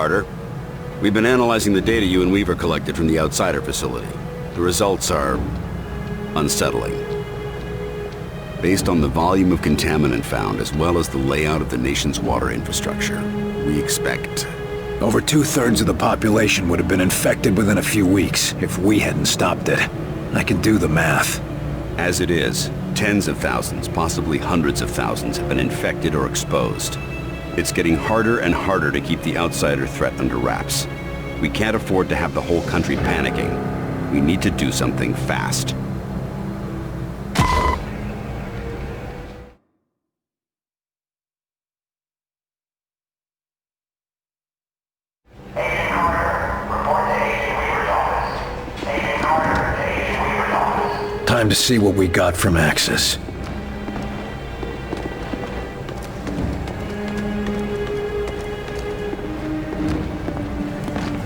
Carter. We've been analyzing the data you and Weaver collected from the Outsider facility. The results are unsettling. Based on the volume of contaminant found, as well as the layout of the nation's water infrastructure, we expect... Over 2/3 of the population would have been infected within a few weeks, if we hadn't stopped it. I can do the math. As it is, tens of thousands, possibly hundreds of thousands, have been infected or exposed. It's getting harder and harder to keep the outsider threat under wraps. We can't afford to have the whole country panicking. We need to do something fast. Time to see what we got from Axis.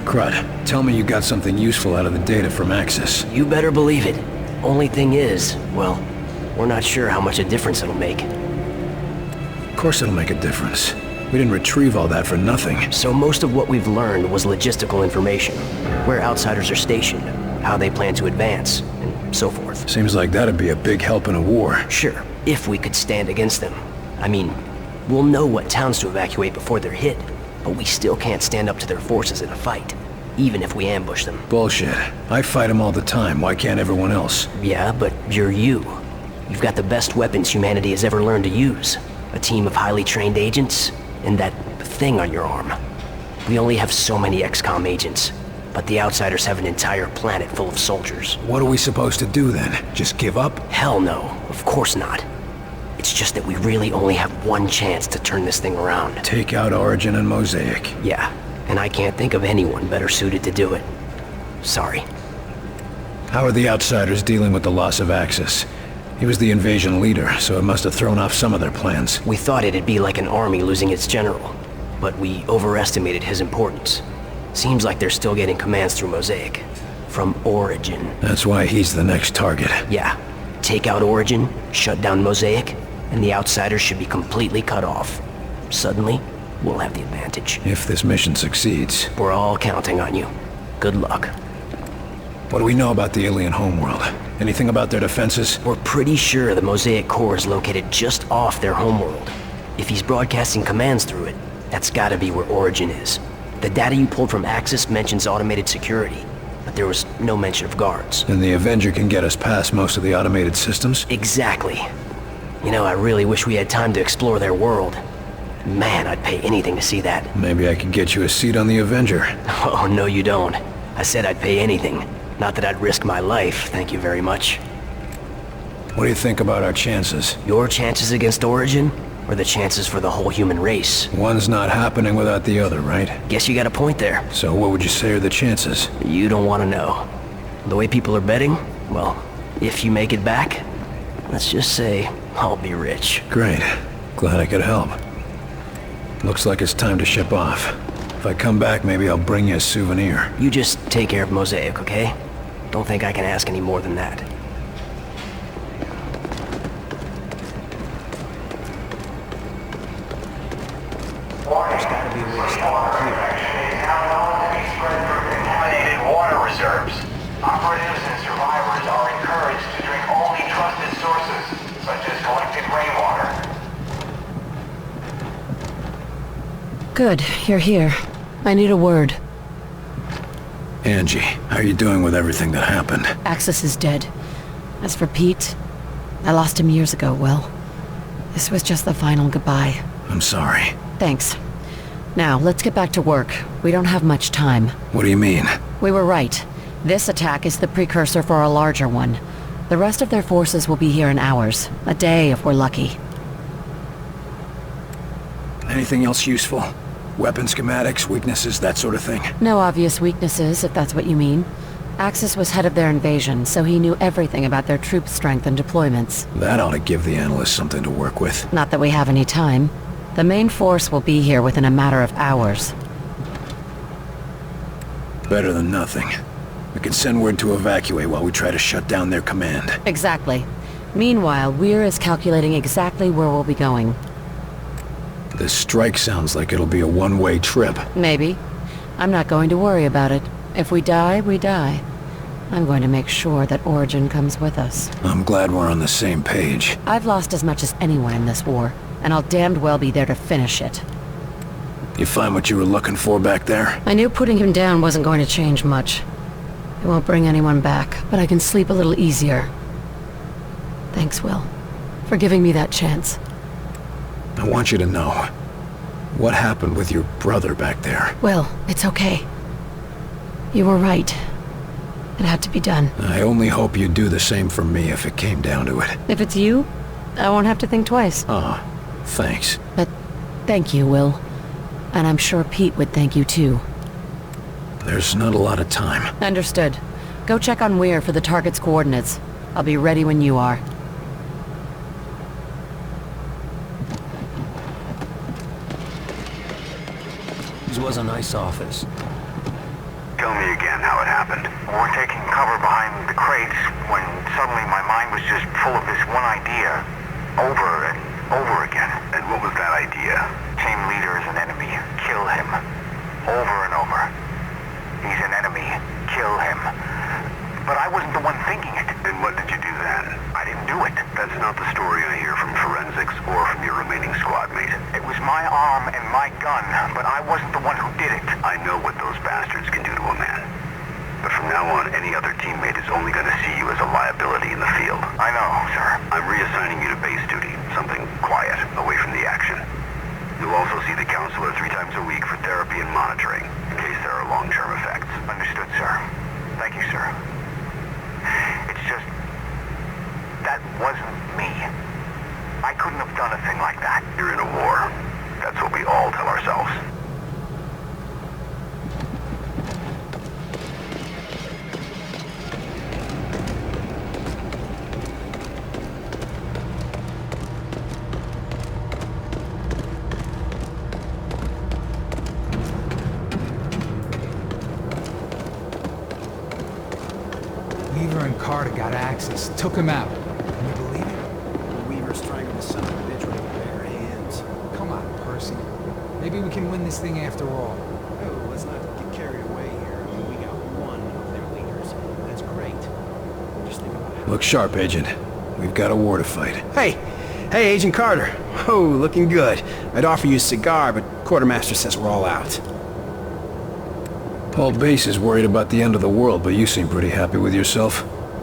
Crud, tell me you got something useful out of the data from Axis. You better believe it. Only thing is, well, we're not sure how much a difference it'll make. Of course it'll make a difference. We didn't retrieve all that for nothing. So most of what we've learned was logistical information. Where outsiders are stationed, how they plan to advance, and so forth. Seems like that'd be a big help in a war. Sure, if we could stand against them. I mean, we'll know what towns to evacuate before they're hit, but we still can't stand up to their forces in a fight, even if we ambush them. Bullshit. I fight them all the time, why can't everyone else? Yeah, but you're you. You've got the best weapons humanity has ever learned to use. A team of highly trained agents, and that thing on your arm. We only have so many XCOM agents, but the Outsiders have an entire planet full of soldiers. What are we supposed to do then? Just give up? Hell no, of course not. It's just that we really only have one chance to turn this thing around. Take out Origin and Mosaic. Yeah, and I can't think of anyone better suited to do it. Sorry. How are the Outsiders dealing with the loss of Axis? He was the invasion leader, so it must have thrown off some of their plans. We thought it'd be like an army losing its general, but we overestimated his importance. Seems like they're still getting commands through Mosaic. From Origin. That's why he's the next target. Yeah. Take out Origin, shut down Mosaic, and the Outsiders should be completely cut off. Suddenly, we'll have the advantage. If this mission succeeds. We're all counting on you. Good luck. What do we know about the alien homeworld? Anything about their defenses? We're pretty sure the Mosaic core is located just off their homeworld. If he's broadcasting commands through it, that's gotta be where Origin is. The data you pulled from Axis mentions automated security, but there was no mention of guards. Then the Avenger can get us past most of the automated systems? Exactly. You know, I really wish we had time to explore their world. Man, I'd pay anything to see that. Maybe I could get you a seat on the Avenger. Oh, no you don't. I said I'd pay anything. Not that I'd risk my life, thank you very much. What do you think about our chances? Your chances against Origin? Or the chances for the whole human race? One's not happening without the other, right? Guess you got a point there. So what would you say are the chances? You don't want to know. The way people are betting, well, if you make it back, let's just say I'll be rich. Great. Glad I could help. Looks like it's time to ship off. If I come back, maybe I'll bring you a souvenir. You just take care of Mosaic, okay? Don't think I can ask any more than that. There's gotta be a way to stop it here. Contaminated water reserves. Operatives and survivors are encouraged to drink only trusted sources, such as collected rainwater. Good, you're here. I need a word. Angie, how are you doing with everything that happened? Axis is dead. As for Pete, I lost him years ago, well. This was just the final goodbye. I'm sorry. Thanks. Now, let's get back to work. We don't have much time. What do you mean? We were right. This attack is the precursor for a larger one. The rest of their forces will be here in hours. A day if we're lucky. Anything else useful? Weapon schematics, weaknesses, that sort of thing? No obvious weaknesses, if that's what you mean. Axis was head of their invasion, so he knew everything about their troop strength and deployments. That ought to give the analysts something to work with. Not that we have any time. The main force will be here within a matter of hours. Better than nothing. We can send word to evacuate while we try to shut down their command. Exactly. Meanwhile, Weir is calculating exactly where we'll be going. This strike sounds like it'll be a one-way trip. Maybe. I'm not going to worry about it. If we die, we die. I'm going to make sure that Origin comes with us. I'm glad we're on the same page. I've lost as much as anyone in this war, and I'll damned well be there to finish it. You find what you were looking for back there? I knew putting him down wasn't going to change much. It won't bring anyone back, but I can sleep a little easier. Thanks, Will, for giving me that chance. I want you to know what happened with your brother back there. Will, it's okay. You were right. It had to be done. I only hope you'd do the same for me if it came down to it. If it's you, I won't have to think twice. Ah, thanks. But thank you, Will. And I'm sure Pete would thank you too. There's not a lot of time. Understood. Go check on Weir for the target's coordinates. I'll be ready when you are. This was a nice office. Tell me again how it happened. We're taking cover behind the crates when suddenly my mind was just full of this one idea. Over and over again. And what was that idea? Team leader is an enemy. Kill him. Over and over. He's an enemy. Kill him. But I wasn't the one thinking it. Then what did you do then? I didn't do it. That's not the story I hear from forensics or from your remaining squad mate. It was my arm and my gun, but I wasn't the one who did it. I know what those bastards can do to a man. But from now on, any other teammate is only going to see you as a liability in the field. I know, sir. I'm reassigning you to base duty, something quiet, away from the action. You'll also see the counselor 3 times a week for therapy and monitoring, in case there are long-term effects. Understood, sir. Thank you, sir. It's just... that wasn't me. I couldn't have done a thing like that. You're in a war. That's what we all tell ourselves. Weaver and Carter got access, took him out. Can you believe it? Weaver strangled the son of a bitch with his bare hands. Come on, Percy. Maybe we can win this thing after all. Oh, let's not get carried away here. I mean, we got one of their leaders. That's great. Just think about how... Look sharp, Agent. We've got a war to fight. Hey! Hey, Agent Carter. Oh, looking good. I'd offer you a cigar, but Quartermaster says we're all out. Paul Base is worried about the end of the world, but you seem pretty happy with yourself.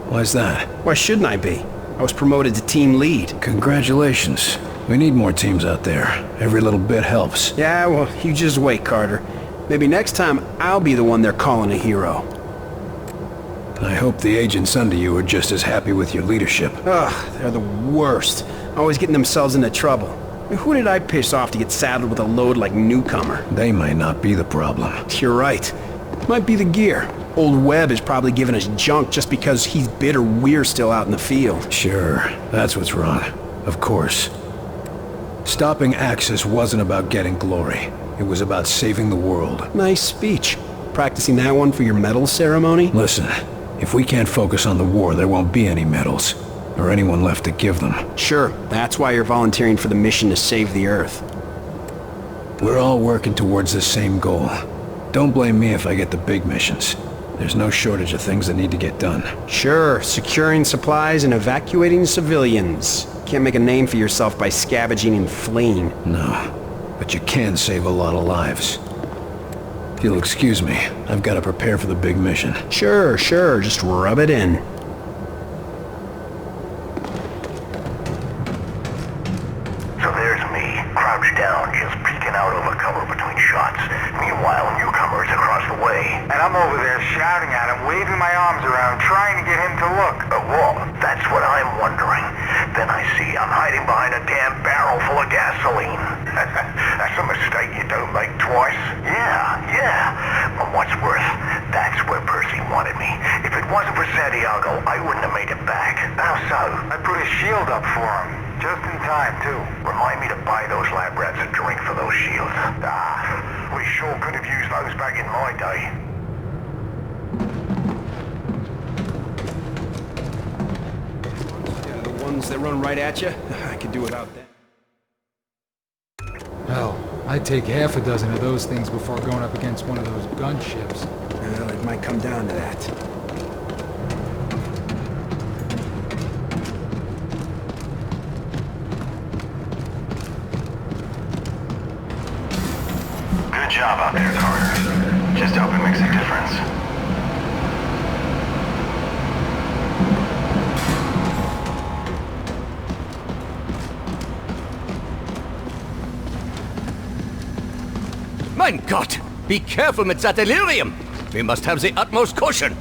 Why's that? Why shouldn't I be? I was promoted to team lead. Congratulations. We need more teams out there. Every little bit helps. Yeah, well, you just wait, Carter. Maybe next time I'll be the one they're calling a hero. I hope the agents under you are just as happy with your leadership. Ugh, they're the worst. Always getting themselves into trouble. I mean, who did I piss off to get saddled with a load like Newcomer? They might not be the problem. You're right. Might be the gear. Old Webb is probably giving us junk just because he's bitter we're still out in the field. Sure, that's what's wrong. Of course. Stopping Axis wasn't about getting glory. It was about saving the world. Nice speech. Practicing that one for your medal ceremony? Listen, if we can't focus on the war, there won't be any medals. Or anyone left to give them. Sure, that's why you're volunteering for the mission to save the Earth. We're all working towards the same goal. Don't blame me if I get the big missions. There's no shortage of things that need to get done. Sure, securing supplies and evacuating civilians. Can't make a name for yourself by scavenging and fleeing. No, but you can save a lot of lives. If you'll excuse me, I've got to prepare for the big mission. Sure, just rub it in. So there's me, crouched down, just peeking out over cover between shots. Meanwhile, Newcomer's across the way. And I'm over there shouting at him, waving my arms around, trying to get him to look. A wall? That's what I'm wondering. Then I see I'm hiding behind a damn barrel full of gasoline. That's a mistake you don't make twice. Yeah. But what's worse, that's where Percy wanted me. If it wasn't for Santiago, I wouldn't have made it back. How so? I put a shield up for him. Just in time, too. Remind me to buy those lab rats a drink for those shields. We sure could have used those back in my day. Yeah, the ones that run right at you? I could do without that. Hell, I'd take half a dozen of those things before going up against one of those gunships. Well, it might come down to that. Good job out there, Carter. Just hope it makes a difference. Mein Gott! Be careful mit that delirium! We must have the utmost caution!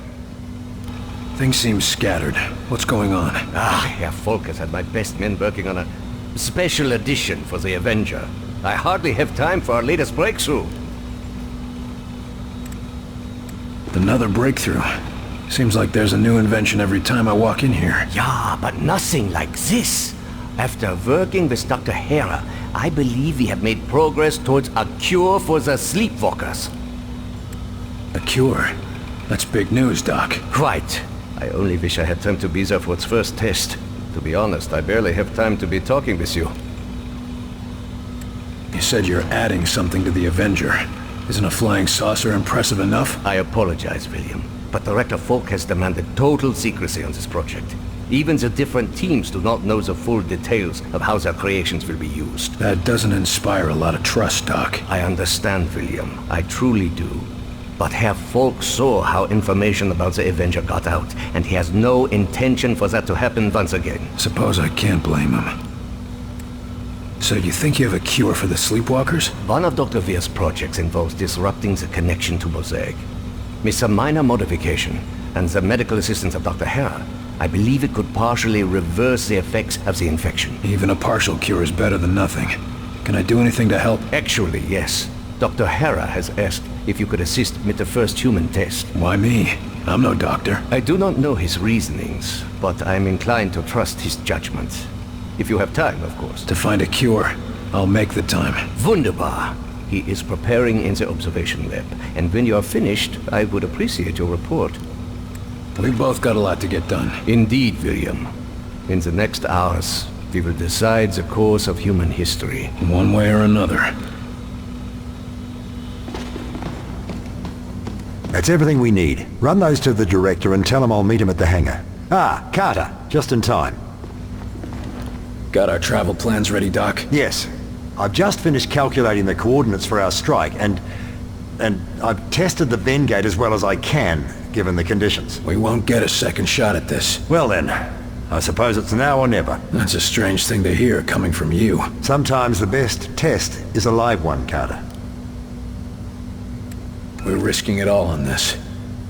Things seem scattered. What's going on? Herr Volkers had my best men working on a special edition for the Avenger. I hardly have time for our latest breakthrough. Another breakthrough. Seems like there's a new invention every time I walk in here. Yeah, but nothing like this. After working with Dr. Hera, I believe we have made progress towards a cure for the sleepwalkers. A cure? That's big news, Doc. Quite. I only wish I had time to be there for its first test. To be honest, I barely have time to be talking with you. You said you're adding something to the Avenger. Isn't a flying saucer impressive enough? I apologize, William, but Director Falk has demanded total secrecy on this project. Even the different teams do not know the full details of how their creations will be used. That doesn't inspire a lot of trust, Doc. I understand, William. I truly do. But Herr Falk saw how information about the Avenger got out, and he has no intention for that to happen once again. Suppose I can't blame him. So you think you have a cure for the sleepwalkers? One of Dr. Weir's projects involves disrupting the connection to Mosaic. With some minor modification, and the medical assistance of Dr. Hera, I believe it could partially reverse the effects of the infection. Even a partial cure is better than nothing. Can I do anything to help? Actually, yes. Dr. Hera has asked if you could assist with the first human test. Why me? I'm no doctor. I do not know his reasonings, but I'm inclined to trust his judgment. If you have time, of course. To find a cure, I'll make the time. Wunderbar. He is preparing in the observation lab, and when you are finished, I would appreciate your report. We've both got a lot to get done. Indeed, William. In the next hours, we will decide the course of human history. One way or another. That's everything we need. Run those to the director and tell him I'll meet him at the hangar. Ah, Carter, just in time. Got our travel plans ready, Doc? Yes. I've just finished calculating the coordinates for our strike, and I've tested the Ven gate as well as I can, given the conditions. We won't get a second shot at this. Well then, I suppose it's now or never. That's a strange thing to hear coming from you. Sometimes the best test is a live one, Carter. We're risking it all on this,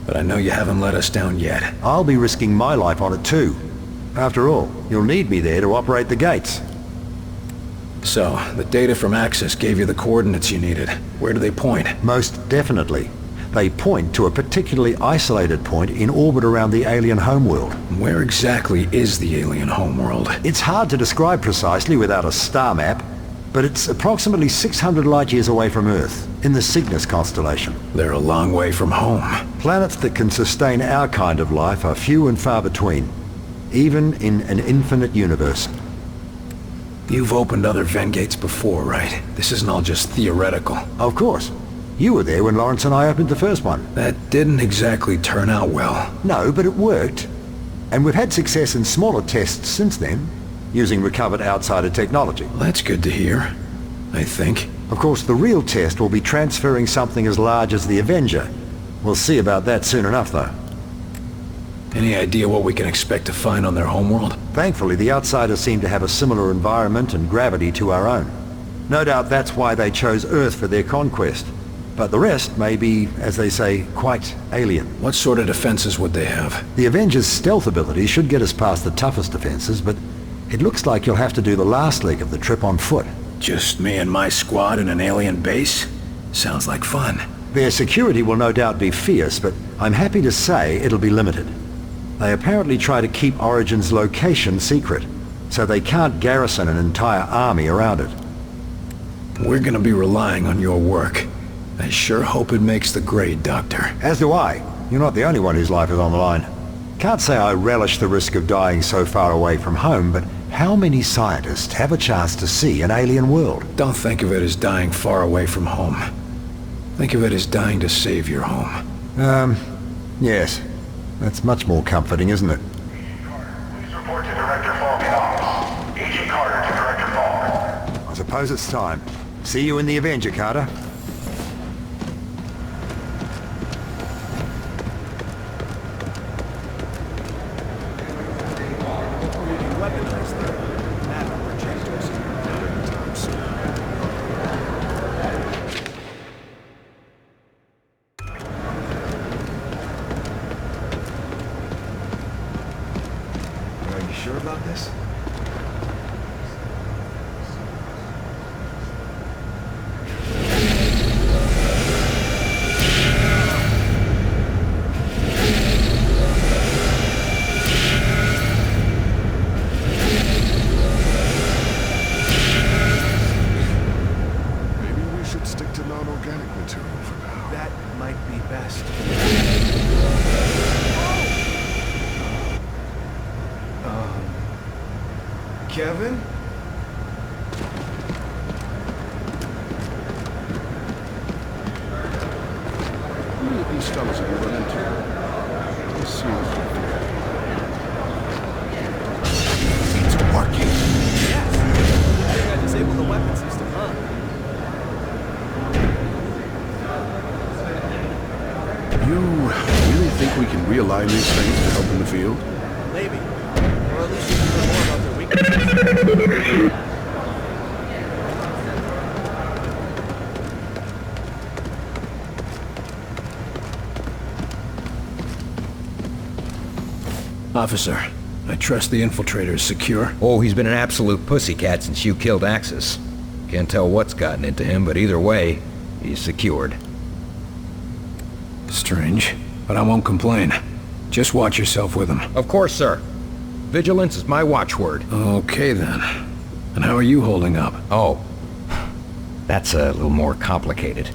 but I know you haven't let us down yet. I'll be risking my life on it too. After all, you'll need me there to operate the gates. So, the data from Axis gave you the coordinates you needed. Where do they point? Most definitely. They point to a particularly isolated point in orbit around the alien homeworld. Where exactly is the alien homeworld? It's hard to describe precisely without a star map, but it's approximately 600 light-years away from Earth, in the Cygnus constellation. They're a long way from home. Planets that can sustain our kind of life are few and far between, even in an infinite universe. You've opened other Ven gates before, right? This isn't all just theoretical. Of course. You were there when Lawrence and I opened the first one. That didn't exactly turn out well. No, but it worked. And we've had success in smaller tests since then, using recovered outsider technology. Well, that's good to hear, I think. Of course, the real test will be transferring something as large as the Avenger. We'll see about that soon enough, though. Any idea what we can expect to find on their homeworld? Thankfully, the outsiders seem to have a similar environment and gravity to our own. No doubt that's why they chose Earth for their conquest. But the rest may be, as they say, quite alien. What sort of defenses would they have? The Avenger's stealth ability should get us past the toughest defenses, but it looks like you'll have to do the last leg of the trip on foot. Just me and my squad in an alien base? Sounds like fun. Their security will no doubt be fierce, but I'm happy to say it'll be limited. They apparently try to keep Origin's location secret, so they can't garrison an entire army around it. We're gonna be relying on your work. I sure hope it makes the grade, Doctor. As do I. You're not the only one whose life is on the line. Can't say I relish the risk of dying so far away from home, but How many scientists have a chance to see an alien world? Don't think of it as dying far away from home. Think of it as dying to save your home. Yes. That's much more comforting, isn't it? Please report to Director Falk in office. Agent Carter to Director Falk. I suppose it's time. See you in the Avenger, Carter. Sure about this? Maybe we should stick to non-organic material for now. That might be best. Kevin? Who are these fellas that you run into? Let's see what It's working. Yes. I think I disabled the weapon system, huh? You really think we can realign these things to help in the field? Maybe. Or at least we can learn more about their weaknesses. Officer, I trust the infiltrator is secure. Oh, he's been an absolute pussycat since you killed Axis. Can't tell what's gotten into him, but either way, he's secured. Strange, but I won't complain. Just watch yourself with him. Of course, sir. Vigilance is my watchword. Okay then. And how are you holding up? Oh, that's a little more complicated.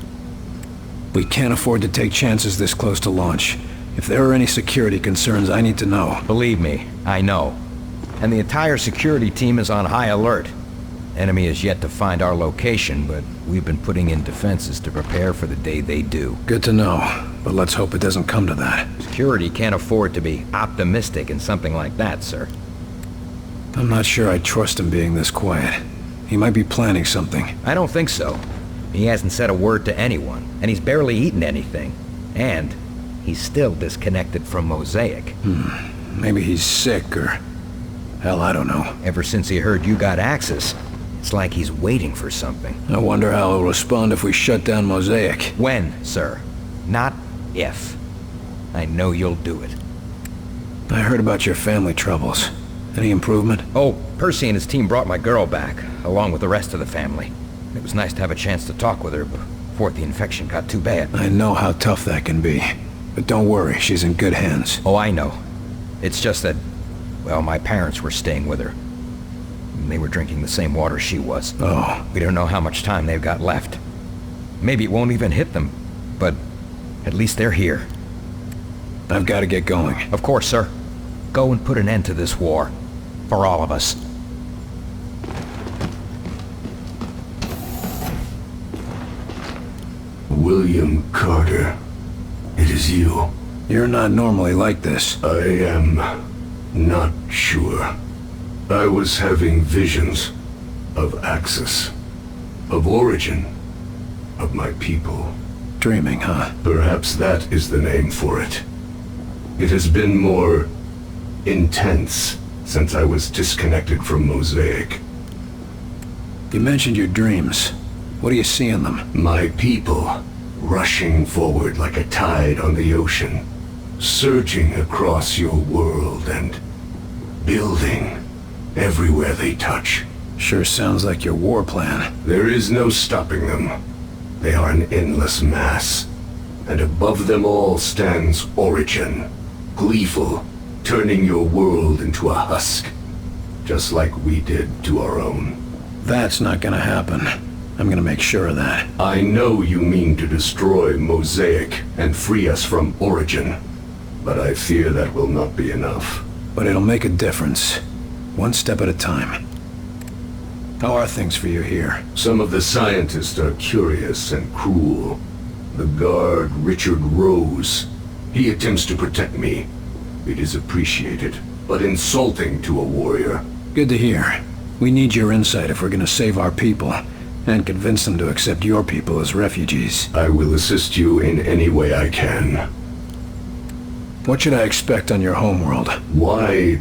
We can't afford to take chances this close to launch. If there are any security concerns, I need to know. Believe me, I know. And the entire security team is on high alert. Enemy has yet to find our location, but we've been putting in defenses to prepare for the day they do. Good to know, but let's hope it doesn't come to that. Security can't afford to be optimistic in something like that, sir. I'm not sure I trust him being this quiet. He might be planning something. I don't think so. He hasn't said a word to anyone, and he's barely eaten anything. And he's still disconnected from Mosaic. Maybe he's sick or... hell, I don't know. Ever since he heard you got Axis, it's like he's waiting for something. I wonder how he'll respond if we shut down Mosaic. When, sir? Not if. I know you'll do it. I heard about your family troubles. Any improvement? Oh, Percy and his team brought my girl back, along with the rest of the family. It was nice to have a chance to talk with her before the infection got too bad. I know how tough that can be. But don't worry, she's in good hands. Oh, I know. It's just that, well, my parents were staying with her. They were drinking the same water she was. Oh. We don't know how much time they've got left. Maybe it won't even hit them, but at least they're here. I've got to get going. Of course, sir. Go and put an end to this war. For all of us. William Carter. It is you. You're not normally like this. I am not sure. I was having visions of Axis, of origin, of my people. Dreaming, huh? Perhaps that is the name for it. It has been more intense since I was disconnected from Mosaic. You mentioned your dreams. What do you see in them? My people, rushing forward like a tide on the ocean, surging across your world and building everywhere they touch. Sure sounds like your war plan. There is no stopping them. They are an endless mass. And above them all stands Origin, gleeful, turning your world into a husk, just like we did to our own. That's not gonna happen. I'm gonna make sure of that. I know you mean to destroy Mosaic and free us from Origin, but I fear that will not be enough. But it'll make a difference. One step at a time. How are things for you here? Some of the scientists are curious and cruel. The guard, Richard Rose, he attempts to protect me. It is appreciated, but insulting to a warrior. Good to hear. We need your insight if we're gonna save our people, and convince them to accept your people as refugees. I will assist you in any way I can. What should I expect on your homeworld? Why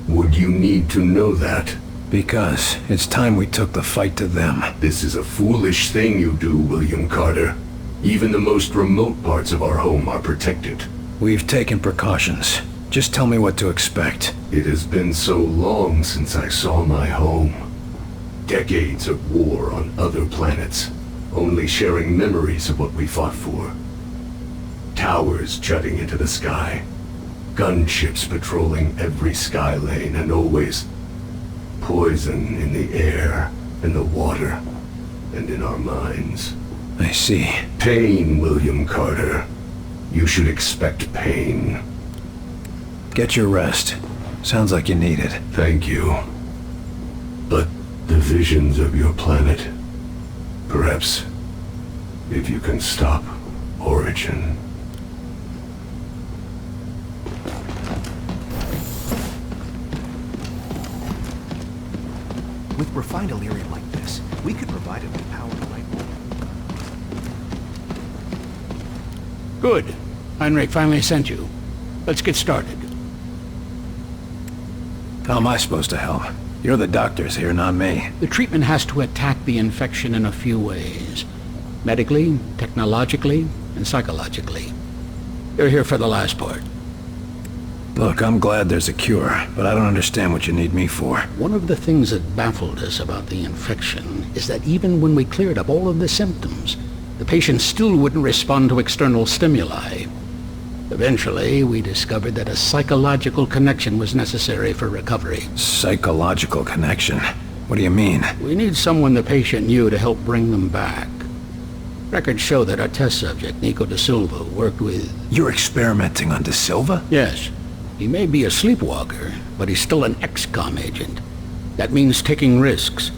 would you need to know that? Because it's time we took the fight to them. This is a foolish thing you do, William Carter. Even the most remote parts of our home are protected. We've taken precautions. Just tell me what to expect. It has been so long since I saw my home. Decades of war on other planets, only sharing memories of what we fought for. Towers jutting into the sky. Gunships patrolling every sky lane, and always poison in the air, in the water, and in our minds. I see. Pain, William Carter. You should expect pain. Get your rest. Sounds like you need it. Thank you. But the visions of your planet, perhaps, if you can stop Origin. With refined Illyrium like this, we could provide it with power to light. Good. Heinrich finally sent you. Let's get started. How am I supposed to help? You're the doctors here, not me. The treatment has to attack the infection in a few ways. Medically, technologically, and psychologically. You're here for the last part. Look, I'm glad there's a cure, but I don't understand what you need me for. One of the things that baffled us about the infection is that even when we cleared up all of the symptoms, the patient still wouldn't respond to external stimuli. Eventually, we discovered that a psychological connection was necessary for recovery. Psychological connection? What do you mean? We need someone the patient knew to help bring them back. Records show that our test subject, Nico Da Silva, worked with... You're experimenting on Da Silva? Yes. He may be a sleepwalker, but he's still an XCOM agent. That means taking risks.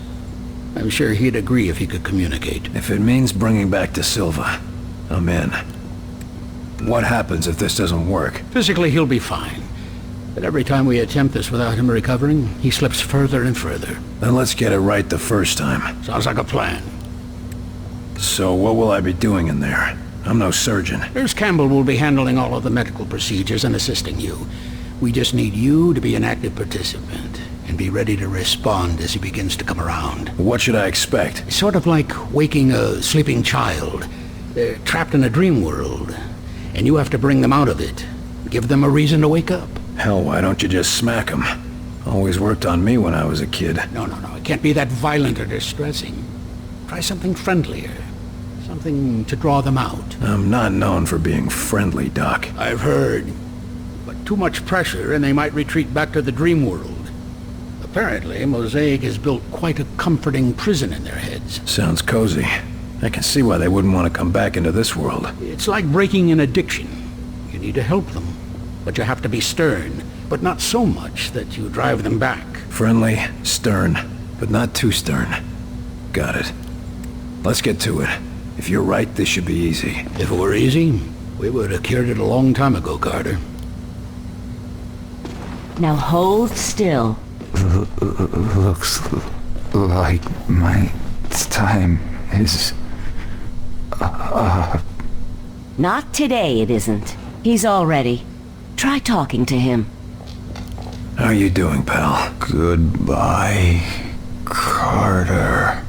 I'm sure he'd agree if he could communicate. If it means bringing back Da Silva, I'm in. What happens if this doesn't work? Physically, he'll be fine. But every time we attempt this without him recovering, he slips further and further. Then let's get it right the first time. Sounds like a plan. So what will I be doing in there? I'm no surgeon. Nurse Campbell will be handling all of the medical procedures and assisting you. We just need you to be an active participant and be ready to respond as he begins to come around. What should I expect? It's sort of like waking a sleeping child. They're trapped in a dream world, and you have to bring them out of it. Give them a reason to wake up. Hell, why don't you just smack them? Always worked on me when I was a kid. No. It can't be that violent or distressing. Try something friendlier. Something to draw them out. I'm not known for being friendly, Doc. I've heard. But too much pressure and they might retreat back to the dream world. Apparently, Mosaic has built quite a comforting prison in their heads. Sounds cozy. I can see why they wouldn't want to come back into this world. It's like breaking an addiction. You need to help them. But you have to be stern. But not so much that you drive them back. Friendly, stern, but not too stern. Got it. Let's get to it. If you're right, this should be easy. If it were easy, we would have cured it a long time ago, Carter. Now hold still. Looks like my time is up. Not today, it isn't. He's all ready. Try talking to him. How are you doing, pal? Goodbye, Carter.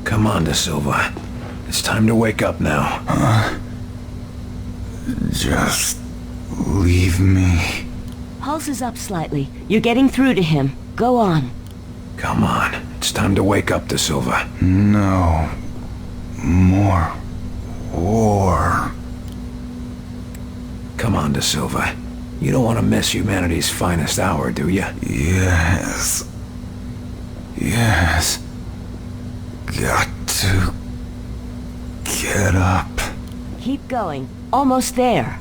Come on, Da Silva. It's time to wake up now. Just leave me. Pulse is up slightly. You're getting through to him. Go on. Come on. It's time to wake up, Da Silva. No. More war. Come on, Da Silva. You don't want to miss humanity's finest hour, do you? Yes. Got to get up. Keep going. Almost there.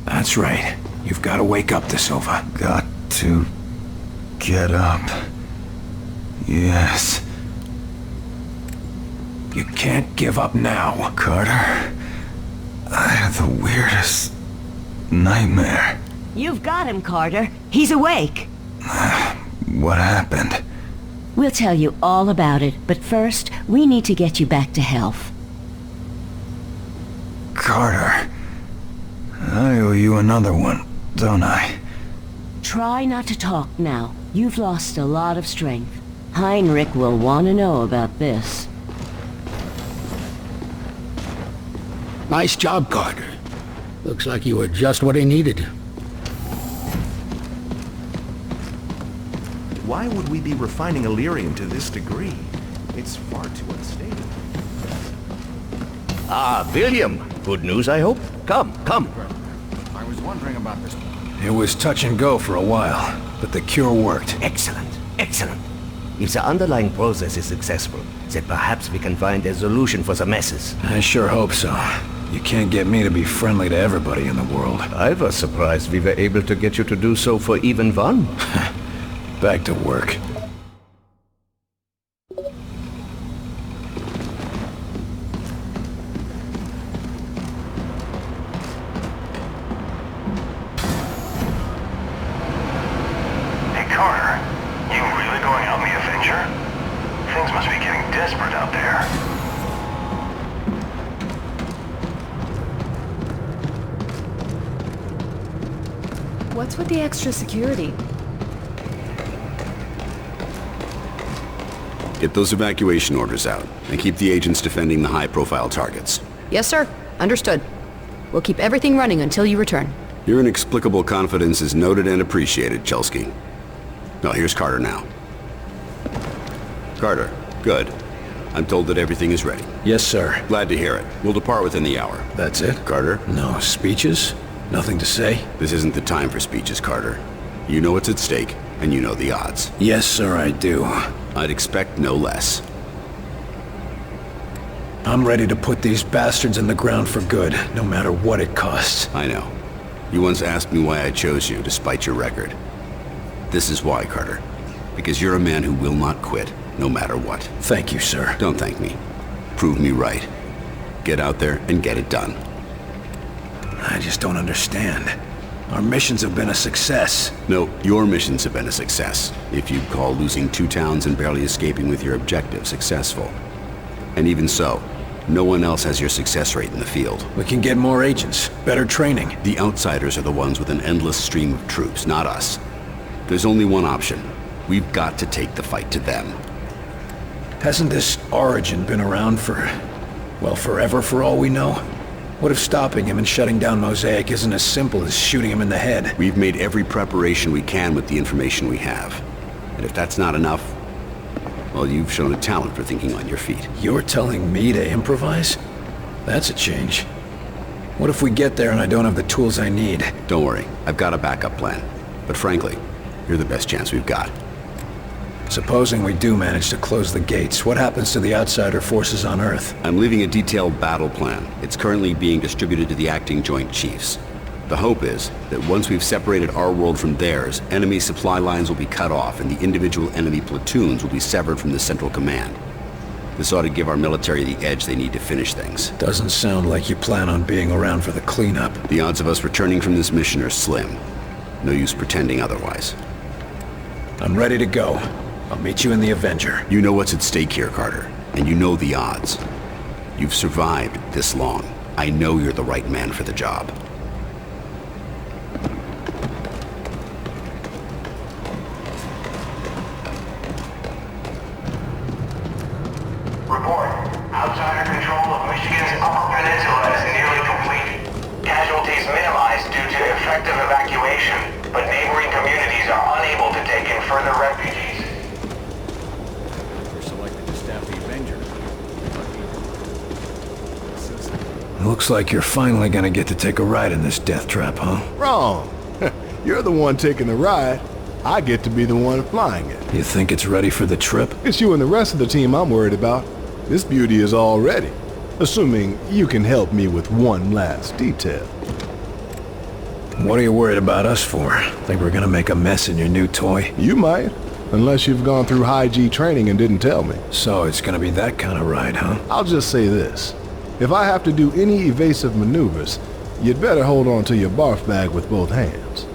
That's right. You've got to wake up, Da Silva. Got to get up. Yes. You can't give up now, Carter. I had the weirdest nightmare. You've got him, Carter. He's awake. What happened? We'll tell you all about it, but first, we need to get you back to health. Carter. I owe you another one, don't I? Try not to talk now. You've lost a lot of strength. Heinrich will want to know about this. Nice job, Carter. Looks like you were just what he needed. Why would we be refining Illyrium to this degree? It's far too unstable. Ah, William. Good news, I hope? Come. I was wondering about this. It was touch and go for a while, but the cure worked. Excellent. If the underlying process is successful, then perhaps we can find a solution for the messes. I sure hope so. You can't get me to be friendly to everybody in the world. I was surprised we were able to get you to do so for even one. Back to work. Hey, Carter. You really going out in the Avenger? Things must be getting desperate out there. What's with the extra security? Get those evacuation orders out, and keep the agents defending the high-profile targets. Yes, sir. Understood. We'll keep everything running until you return. Your inexplicable confidence is noted and appreciated, Chelsky. Well, here's Carter now. Carter, good. I'm told that everything is ready. Yes, sir. Glad to hear it. We'll depart within the hour. That's it? Carter? No speeches? Nothing to say? This isn't the time for speeches, Carter. You know what's at stake, and you know the odds. Yes, sir, I do. I'd expect no less. I'm ready to put these bastards in the ground for good, no matter what it costs. I know. You once asked me why I chose you, despite your record. This is why, Carter. Because you're a man who will not quit, no matter what. Thank you, sir. Don't thank me. Prove me right. Get out there and get it done. I just don't understand. Our missions have been a success. No, your missions have been a success. If you'd call losing 2 towns and barely escaping with your objective successful. And even so, no one else has your success rate in the field. We can get more agents, better training. The outsiders are the ones with an endless stream of troops, not us. There's only one option. We've got to take the fight to them. Hasn't this Origin been around for, well, forever for all we know? What if stopping him and shutting down Mosaic isn't as simple as shooting him in the head? We've made every preparation we can with the information we have. And if that's not enough, well, you've shown a talent for thinking on your feet. You're telling me to improvise? That's a change. What if we get there and I don't have the tools I need? Don't worry, I've got a backup plan. But frankly, you're the best chance we've got. Supposing we do manage to close the gates, what happens to the outsider forces on Earth? I'm leaving a detailed battle plan. It's currently being distributed to the acting Joint Chiefs. The hope is that once we've separated our world from theirs, enemy supply lines will be cut off and the individual enemy platoons will be severed from the central command. This ought to give our military the edge they need to finish things. Doesn't sound like you plan on being around for the cleanup. The odds of us returning from this mission are slim. No use pretending otherwise. I'm ready to go. I'll meet you in the Avenger. You know what's at stake here, Carter, and you know the odds. You've survived this long. I know you're the right man for the job. Report. Outsider control of Michigan's Upper Peninsula is nearly complete. Casualties minimized due to effective evacuation, but neighboring communities are unable to take in further refugees. Looks like you're finally gonna get to take a ride in this death trap, huh? Wrong. You're the one taking the ride. I get to be the one flying it. You think it's ready for the trip? It's you and the rest of the team I'm worried about. This beauty is all ready. Assuming you can help me with one last detail. What are you worried about us for? Think we're gonna make a mess in your new toy? You might, unless you've gone through high-G training and didn't tell me. So it's gonna be that kind of ride, huh? I'll just say this. If I have to do any evasive maneuvers, you'd better hold on to your barf bag with both hands.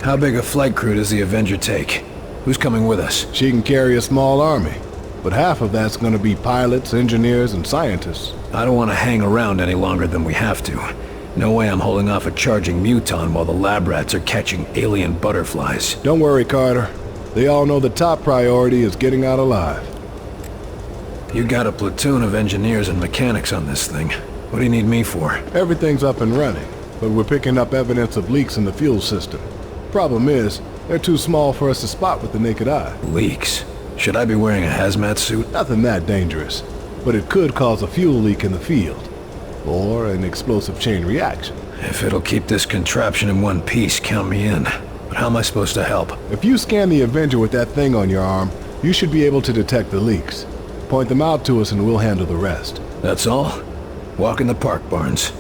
How big a flight crew does the Avenger take? Who's coming with us? She can carry a small army, but half of that's gonna be pilots, engineers, and scientists. I don't want to hang around any longer than we have to. No way I'm holding off a charging muton while the lab rats are catching alien butterflies. Don't worry, Carter. They all know the top priority is getting out alive. You got a platoon of engineers and mechanics on this thing. What do you need me for? Everything's up and running, but we're picking up evidence of leaks in the fuel system. Problem is, they're too small for us to spot with the naked eye. Leaks? Should I be wearing a hazmat suit? Nothing that dangerous, but it could cause a fuel leak in the field, or an explosive chain reaction. If it'll keep this contraption in one piece, count me in. But how am I supposed to help? If you scan the Avenger with that thing on your arm, you should be able to detect the leaks. Point them out to us and we'll handle the rest. That's all? Walk in the park, Barnes.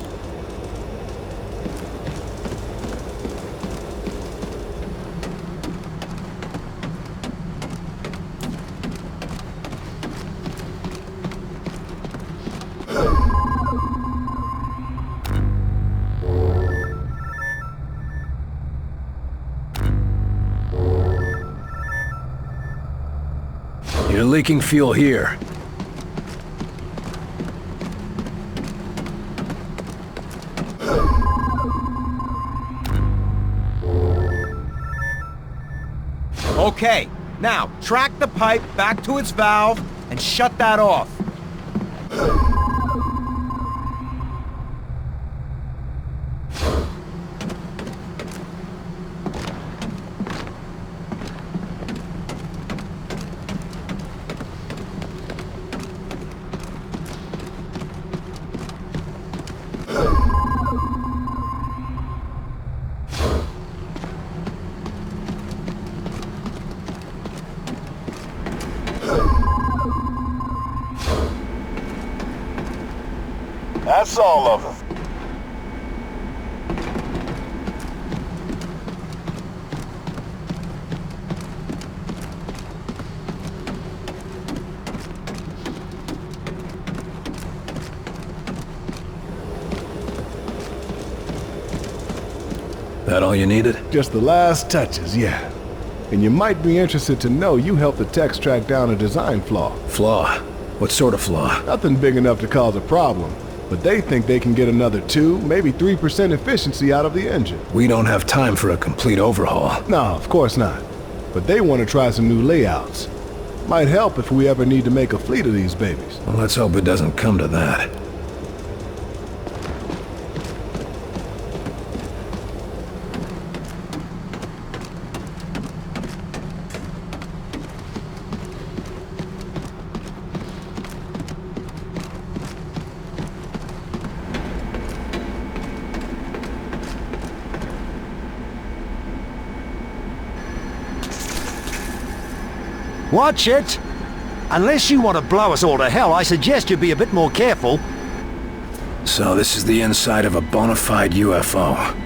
You're leaking fuel here. Okay, now track the pipe back to its valve and shut that off. That's all of them. That all you needed? Just the last touches, yeah. And you might be interested to know you helped the techs track down a design flaw. Flaw? What sort of flaw? Nothing big enough to cause a problem. But they think they can get another 2, maybe 3% efficiency out of the engine. We don't have time for a complete overhaul. No, of course not. But they want to try some new layouts. Might help if we ever need to make a fleet of these babies. Well, let's hope it doesn't come to that. Watch it! Unless you want to blow us all to hell, I suggest you be a bit more careful. So this is the inside of a bona fide UFO.